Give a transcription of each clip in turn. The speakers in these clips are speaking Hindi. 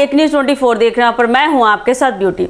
एक न्यूज़ 24 देख रहे हैं पर मैं हूं आपके साथ ब्यूटी।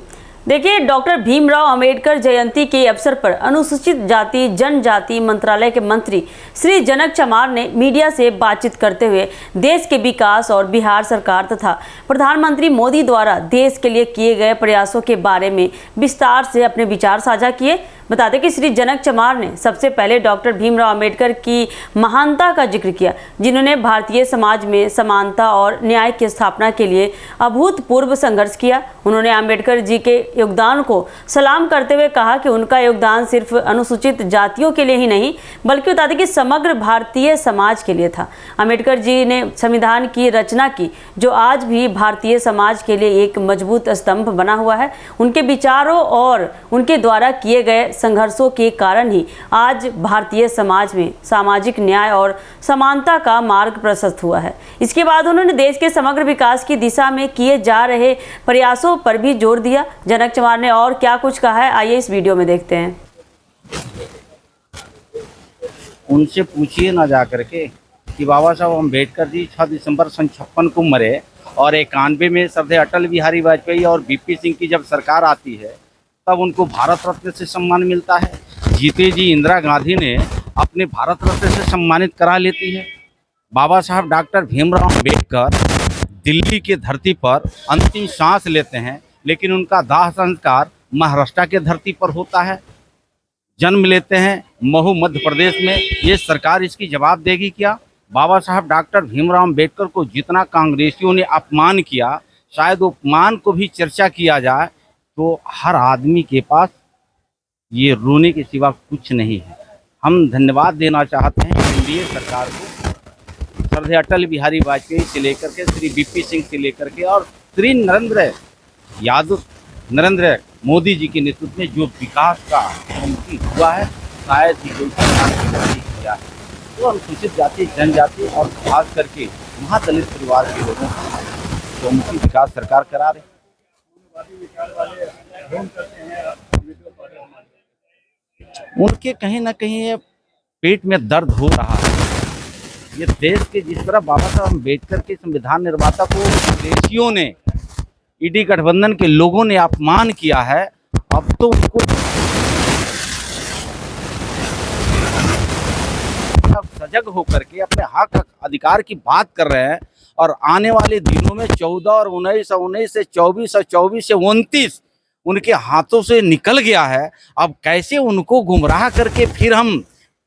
देखिए, डॉक्टर भीमराव अंबेडकर जयंती के अवसर पर अनुसूचित जाति जनजाति मंत्रालय के मंत्री श्री जनक चमार ने मीडिया से बातचीत करते हुए देश के विकास और बिहार सरकार तथा प्रधानमंत्री मोदी द्वारा देश के लिए किए गए प्रयासों के बारे में विस्तार से अपने विचार साझा किए। बता दें कि श्री जनक चमार ने सबसे पहले डॉक्टर भीमराव अंबेडकर की महानता का जिक्र किया, जिन्होंने भारतीय समाज में समानता और न्याय की स्थापना के लिए अभूतपूर्व संघर्ष किया। उन्होंने अंबेडकर जी के योगदान को सलाम करते हुए कहा कि उनका योगदान सिर्फ अनुसूचित जातियों के लिए ही नहीं बल्कि बता दें कि समग्र भारतीय समाज के लिए था। अंबेडकर जी ने संविधान की रचना की, जो आज भी भारतीय समाज के लिए एक मजबूत स्तंभ बना हुआ है। उनके विचारों और उनके द्वारा किए गए संघर्षों के कारण ही आज भारतीय समाज में सामाजिक न्याय और समानता का मार्ग प्रशस्त हुआ है। इसके बाद उन्होंने देश के समग्र विकास की दिशा में किए जा रहे प्रयासों पर भी जोर दिया। जनक चमार ने और क्या कुछ कहा है, आइए इस वीडियो में देखते हैं। उनसे पूछिए ना जा करके कि बाबा साहब अम्बेडकर जी 6 दिसंबर 1956 को मरे और 91 में सरदार अटल बिहारी वाजपेयी और वीपी सिंह की जब सरकार आती है तब उनको भारत रत्न से सम्मान मिलता है। जीते जी इंदिरा गांधी ने अपने भारत रत्न से सम्मानित करा लेती है। बाबा साहब डॉक्टर भीमराव अंबेडकर दिल्ली की धरती पर अंतिम सांस लेते हैं, लेकिन उनका दाह संस्कार महाराष्ट्र के धरती पर होता है। जन्म लेते हैं महू मध्य प्रदेश में। ये सरकार इसकी जवाब देगी क्या? बाबा साहब डॉक्टर भीमराव अंबेडकर को जितना कांग्रेसियों ने अपमान किया, शायद अपमान को भी चर्चा किया जाए तो हर आदमी के पास ये रोने के सिवा कुछ नहीं है। हम धन्यवाद देना चाहते हैं एनडीए सरकार को, सरदार अटल बिहारी वाजपेयी से लेकर के श्री वीपी सिंह से लेकर के और श्री नरेंद्र मोदी जी के नेतृत्व में जो विकास का मुमकिन हुआ है, शायद ही कोई सरकार ने किया है। तो अनुसूचित जाति जनजाति और खास करके महादलित परिवार के लोगों को तो मुख्य विकास सरकार करा रही। उनके कहीं ना कहीं ये पेट में दर्द हो रहा है। ये देश के जिस तरह बाबा साहब अम्बेडकर के संविधान निर्माता को देशियों ने, ईडी गठबंधन के लोगों ने अपमान किया है, अब तो उनको सजग होकर के अपने हक अधिकार की बात कर रहे हैं। और आने वाले दिनों में 14 और 19 से 24 और 24 से 29 उनके हाथों से निकल गया है। अब कैसे उनको गुमराह करके फिर हम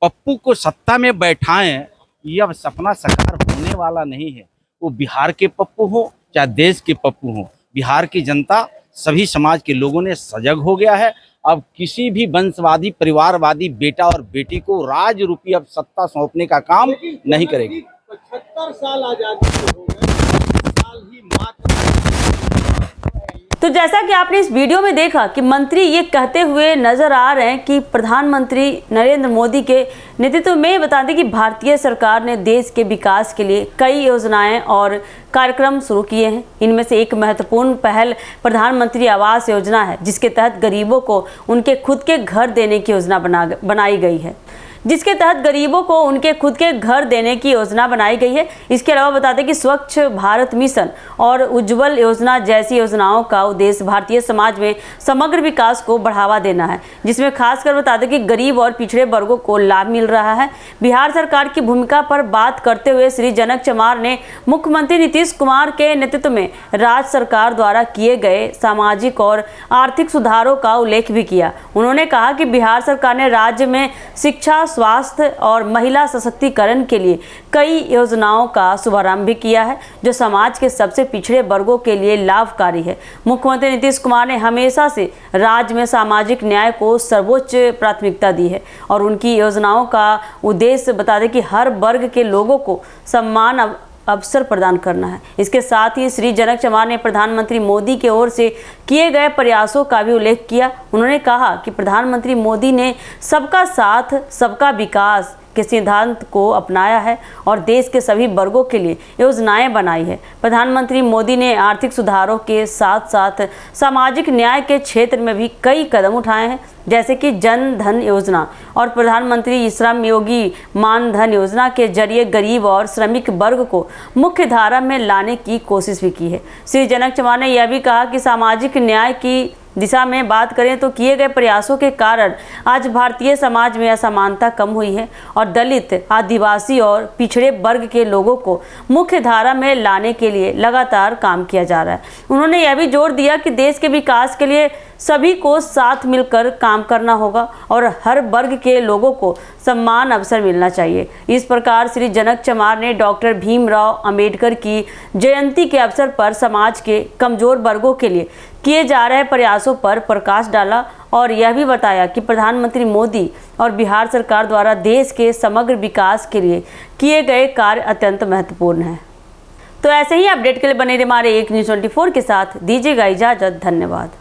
पप्पू को सत्ता में बैठाएं, ये अब सपना साकार होने वाला नहीं है। वो बिहार के पप्पू हो चाहे देश के पप्पू हो, बिहार की जनता सभी समाज के लोगों ने सजग हो गया है। अब किसी भी वंशवादी परिवारवादी बेटा और बेटी को राज रूपी अब सत्ता सौंपने का काम नहीं करेगी। 75 साल आजादी हो गए, साल ही मात्र। तो जैसा कि आपने इस वीडियो में देखा कि मंत्री ये कहते हुए नजर आ रहे हैं कि प्रधानमंत्री नरेंद्र मोदी के नेतृत्व में बता दें कि भारतीय सरकार ने देश के विकास के लिए कई योजनाएं और कार्यक्रम शुरू किए हैं। इनमें से एक महत्वपूर्ण पहल प्रधानमंत्री आवास योजना है, जिसके तहत गरीबों को उनके खुद के घर देने की योजना बनाई गई है। इसके अलावा बता दें कि स्वच्छ भारत मिशन और उज्ज्वल योजना जैसी योजनाओं का उद्देश्य भारतीय समाज में समग्र विकास को बढ़ावा देना है, जिसमें खासकर बता दें कि गरीब और पिछड़े वर्गों को लाभ मिल रहा है। बिहार सरकार की भूमिका पर बात करते हुए श्री जनक चमार ने मुख्यमंत्री नीतीश कुमार के नेतृत्व में राज्य सरकार द्वारा किए गए सामाजिक और आर्थिक सुधारों का उल्लेख भी किया। उन्होंने कहा कि बिहार सरकार ने राज्य में शिक्षा, स्वास्थ्य और महिला सशक्तिकरण के लिए कई योजनाओं का शुभारंभ भी किया है, जो समाज के सबसे पिछड़े वर्गों के लिए लाभकारी है। मुख्यमंत्री नीतीश कुमार ने हमेशा से राज्य में सामाजिक न्याय को सर्वोच्च प्राथमिकता दी है और उनकी योजनाओं का उद्देश्य बता दें कि हर वर्ग के लोगों को सम्मान अवसर प्रदान करना है। इसके साथ ही श्री जनक चमार ने प्रधानमंत्री मोदी की ओर से किए गए प्रयासों का भी उल्लेख किया। उन्होंने कहा कि प्रधानमंत्री मोदी ने सबका साथ सबका विकास के सिद्धांत को अपनाया है और देश के सभी वर्गों के लिए योजनाएं बनाई है। प्रधानमंत्री मोदी ने आर्थिक सुधारों के साथ साथ सामाजिक न्याय के क्षेत्र में भी कई कदम उठाए हैं, जैसे कि जन धन योजना और प्रधानमंत्री श्रम योगी मान धन योजना के जरिए गरीब और श्रमिक वर्ग को मुख्य धारा में लाने की कोशिश भी की है। श्री जनक चमार ने यह भी कहा कि सामाजिक न्याय की दिशा में बात करें तो किए गए प्रयासों के कारण आज भारतीय समाज में असमानता कम हुई है और दलित, आदिवासी और पिछड़े वर्ग के लोगों को मुख्य धारा में लाने के लिए लगातार काम किया जा रहा है। उन्होंने यह भी जोर दिया कि देश के विकास के लिए सभी को साथ मिलकर काम करना होगा और हर वर्ग के लोगों को समान अवसर मिलना चाहिए। इस प्रकार श्री जनक चमार ने डॉक्टर भीमराव अंबेडकर की जयंती के अवसर पर समाज के कमजोर वर्गों के लिए किए जा रहे प्रयासों पर प्रकाश डाला और यह भी बताया कि प्रधानमंत्री मोदी और बिहार सरकार द्वारा देश के समग्र विकास के लिए किए गए कार्य अत्यंत महत्वपूर्ण हैं। तो ऐसे ही अपडेट के लिए बने रहिए हमारे एक न्यूज़ 24 के साथ। दीजिएगा इजाजत। धन्यवाद।